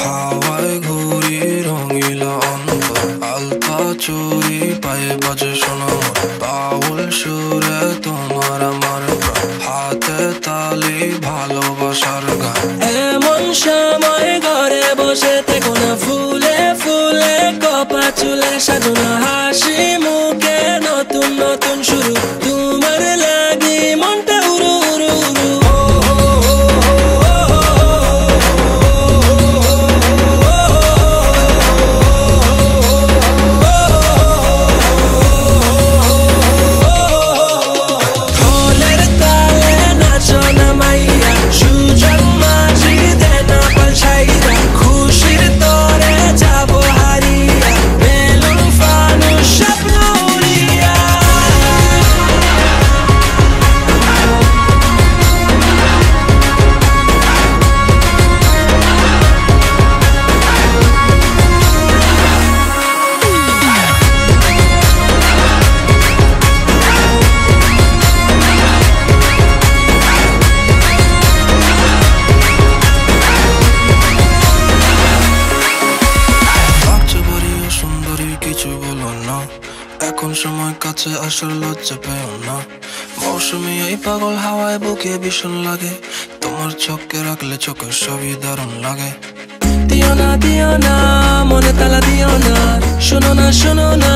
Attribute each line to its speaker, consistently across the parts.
Speaker 1: হাওয়ায় ঘুরি রঙিলা অন্তর, আলতা চুরি পায়ে বাজে শোনা বাউল সুরে তোমার আমার প্রাণ, হাতে তালি ভালোবাসার গান।
Speaker 2: এমন সময় ঘরে বসে থেকো না, ফুলে ফুলে কপা চুলে সাজানো, হাসি মুখে নতুন নতুন শুরু, তোমার লাগি মনটা উড়ু উড়ু উড়ু।
Speaker 1: কিছু বলো না, এখন সময় কাছে আসার লজ্জা পেও না। মৌসুমি এই পাগল হাওয়ায় বুকে ভীষণ লাগে, তোমার চোখে রাখলে চোখের সবই দারুণ লাগে।
Speaker 2: দিও না মনে তালা দিও না, শোনো না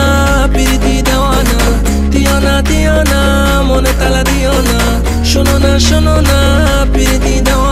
Speaker 2: প্রীতি দেওয়ানা। দিও না মনে তালা দিও না, শোনো না প্রীতি দেওয়ানা।